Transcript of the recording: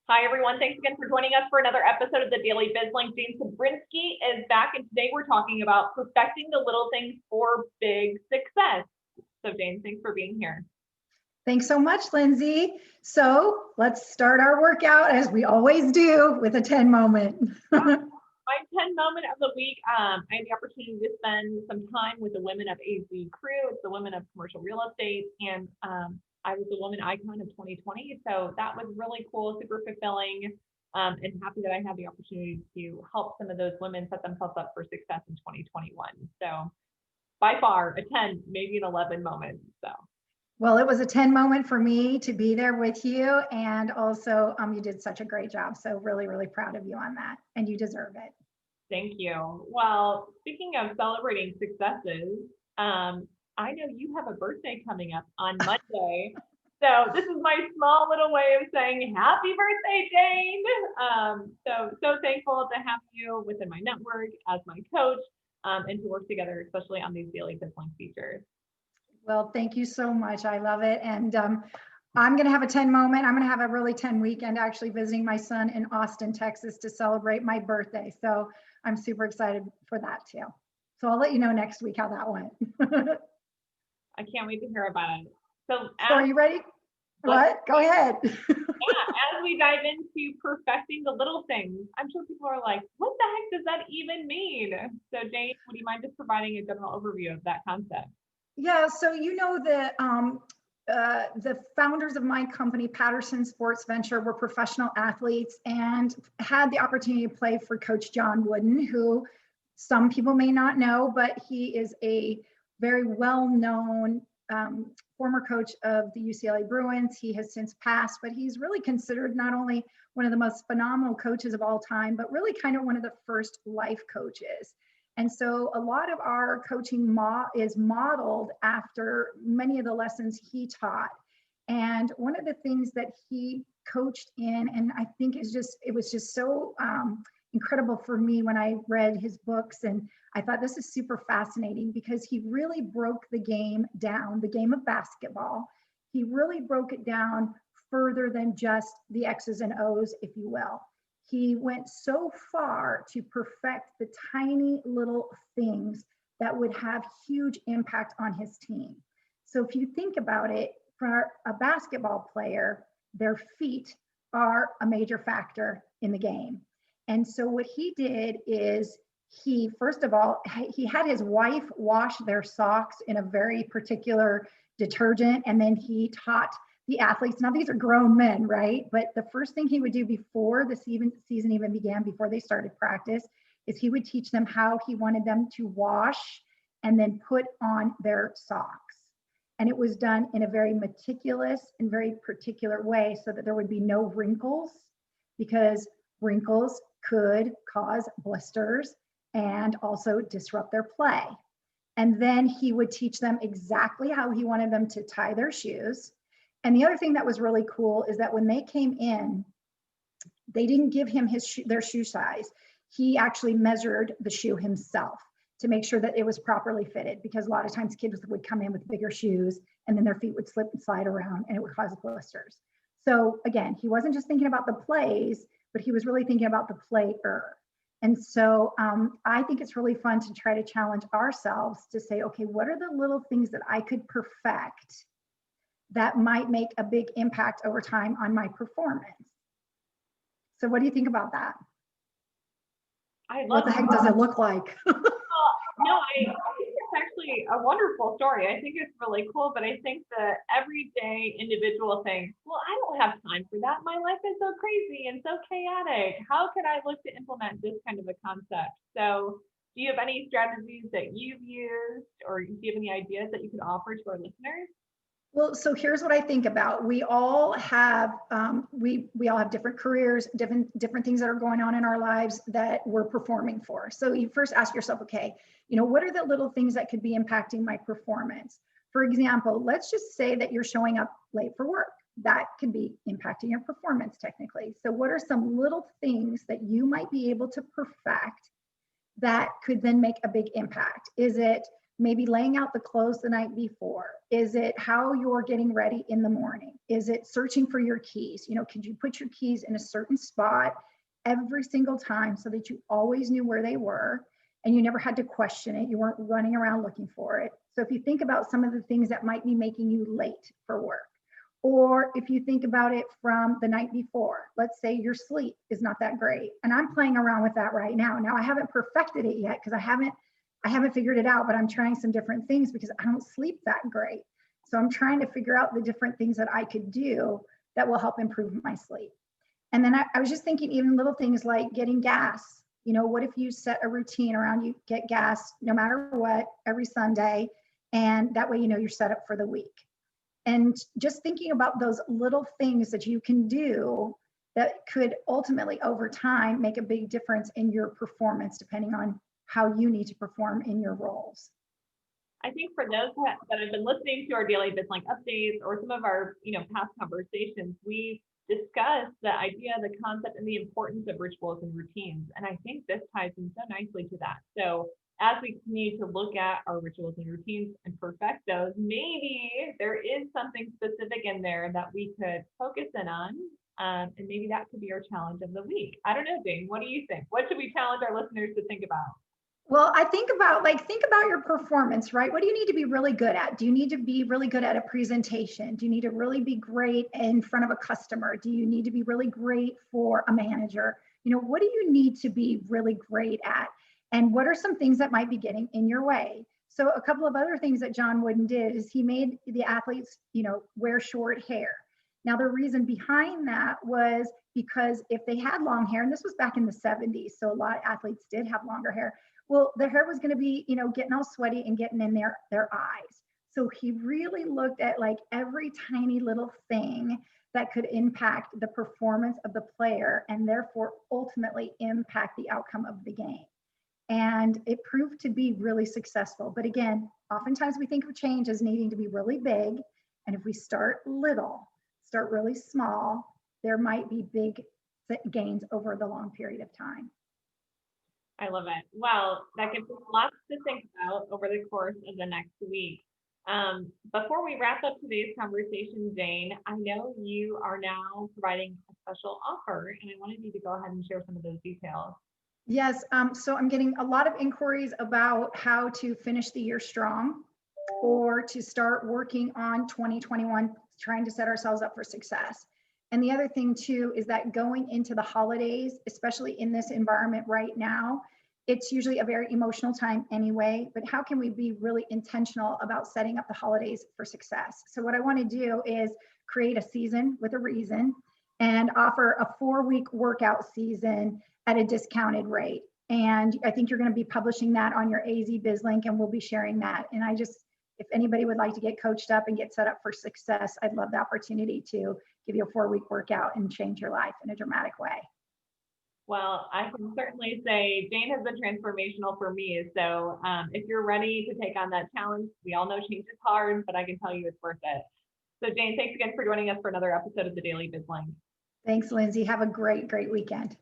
Hi, everyone. Thanks again for joining us for another episode of the Daily BizLink. Jane Cebrynski is back, and today we're talking about perfecting the little things for big success. So, Jane, thanks for being here. Thanks so much, Lindsay. So let's start our workout as we always do with a 10 moment. My 10 moment of the week, I had the opportunity to spend some time with the Women of AZ crew. It's the Women of Commercial Real Estate, and I was the woman icon of 2020. So that was really cool, super fulfilling, and happy that I had the opportunity to help some of those women set themselves up for success in 2021. So by far a 10, maybe an 11 moment. So. Well, it was a 10 moment for me to be there with you. And also you did such a great job. So really, really proud of you on that. And you deserve it. Thank you. Well, speaking of celebrating successes, I know you have a birthday coming up on Monday. So this is my small little way of saying happy birthday, Jane. So thankful to have you within my network as my coach, and to work together, especially on these daily BizLink features. Well, thank you so much. I love it. And I'm going to have a 10 moment. I'm going to have a really 10 weekend actually visiting my son in Austin, Texas to celebrate my birthday. So I'm super excited for that too. So I'll let you know next week how that went. I can't wait to hear about it. So are you ready? What? Go ahead. Yeah, as we dive into perfecting the little things, I'm sure people are like, what the heck does that even mean? So Jane, would you mind just providing a general overview of that concept? Yeah, so you know the founders of my company, Patterson Sports Venture, were professional athletes and had the opportunity to play for Coach John Wooden, who some people may not know, but he is a very well-known former coach of the UCLA Bruins. He has since passed, but he's really considered not only one of the most phenomenal coaches of all time, but really kind of one of the first life coaches. And so a lot of our coaching is modeled after many of the lessons he taught. And one of the things that he coached in, and I think it was just so incredible for me when I read his books, and I thought this is super fascinating because he really broke the game down, the game of basketball. He really broke it down further than just the X's and O's, if you will. He went so far to perfect the tiny little things that would have huge impact on his team. So if you think about it, for a basketball player, their feet are a major factor in the game. And so what he did is he, first of all, he had his wife wash their socks in a very particular detergent, and then he taught the athletes. Now these are grown men, right? But the first thing he would do before the season even began, before they started practice, is he would teach them how he wanted them to wash and then put on their socks. And it was done in a very meticulous and very particular way so that there would be no wrinkles, because wrinkles could cause blisters and also disrupt their play. And then he would teach them exactly how he wanted them to tie their shoes. And the other thing that was really cool is that when they came in, they didn't give him their shoe size. He actually measured the shoe himself to make sure that it was properly fitted, because a lot of times kids would come in with bigger shoes and then their feet would slip and slide around and it would cause blisters. So again, he wasn't just thinking about the plays, but he was really thinking about the player. And so I think it's really fun to try to challenge ourselves to say, okay, what are the little things that I could perfect that might make a big impact over time on my performance? So what do you think about that? What the heck does it look like? No, I think it's actually a wonderful story. I think it's really cool, but I think the everyday individual thinks, well, I don't have time for that. My life is so crazy and so chaotic. How could I look to implement this kind of a concept? So do you have any strategies that you've used, or do you have any ideas that you could offer to our listeners? Well, so here's what I think about. We all have we all have different careers, different things that are going on in our lives that we're performing for. So you first ask yourself, okay, what are the little things that could be impacting my performance? For example, let's just say that you're showing up late for work. That could be impacting your performance technically. So what are some little things that you might be able to perfect that could then make a big impact? Is it maybe laying out the clothes the night before? Is it how you're getting ready in the morning? Is it searching for your keys? You know, could you put your keys in a certain spot every single time so that you always knew where they were and you never had to question it? You weren't running around looking for it. So if you think about some of the things that might be making you late for work, or if you think about it from the night before, let's say your sleep is not that great. And I'm playing around with that right now. Now I haven't perfected it yet because I haven't figured it out, but I'm trying some different things because I don't sleep that great. So I'm trying to figure out the different things that I could do that will help improve my sleep. And then I was just thinking even little things like getting gas. You know, what if you set a routine around you get gas no matter what every Sunday, and that way you know you're set up for the week. And just thinking about those little things that you can do that could ultimately over time make a big difference in your performance depending on how you need to perform in your roles. I think for those that have been listening to our daily BizLink updates or some of our, past conversations, we discussed the idea, the concept, and the importance of rituals and routines. And I think this ties in so nicely to that. So as we continue to look at our rituals and routines and perfect those, maybe there is something specific in there that we could focus in on. And maybe that could be our challenge of the week. I don't know, Jane, what do you think? What should we challenge our listeners to think about? Well, I think about your performance, right? What do you need to be really good at? Do you need to be really good at a presentation? Do you need to really be great in front of a customer? Do you need to be really great for a manager? You know, what do you need to be really great at? And what are some things that might be getting in your way? So a couple of other things that John Wooden did is he made the athletes, wear short hair. Now, the reason behind that was because if they had long hair, and this was back in the 70s, so a lot of athletes did have longer hair. Well, their hair was going to be, getting all sweaty and getting in their eyes. So he really looked at like every tiny little thing that could impact the performance of the player and therefore ultimately impact the outcome of the game. And it proved to be really successful. But again, oftentimes we think of change as needing to be really big. And if we start little, start really small, there might be big gains over the long period of time. I love it. Well, that gives us lots to think about over the course of the next week. Before we wrap up today's conversation, Jane, I know you are now providing a special offer, and I wanted you to go ahead and share some of those details. Yes, so I'm getting a lot of inquiries about how to finish the year strong or to start working on 2021, trying to set ourselves up for success. And the other thing too is that going into the holidays, especially in this environment right now, it's usually a very emotional time anyway, but how can we be really intentional about setting up the holidays for success? So what I want to do is create a season with a reason and offer a 4-week workout season at a discounted rate. And I think you're going to be publishing that on your AZ BizLink, and we'll be sharing that. And if anybody would like to get coached up and get set up for success, I'd love the opportunity to give you a 4-week workout and change your life in a dramatic way. Well, I can certainly say Jane has been transformational for me. So if you're ready to take on that challenge, we all know change is hard, but I can tell you it's worth it. So Jane, thanks again for joining us for another episode of the Daily BizLink. Thanks, Lindsay. Have a great, great weekend.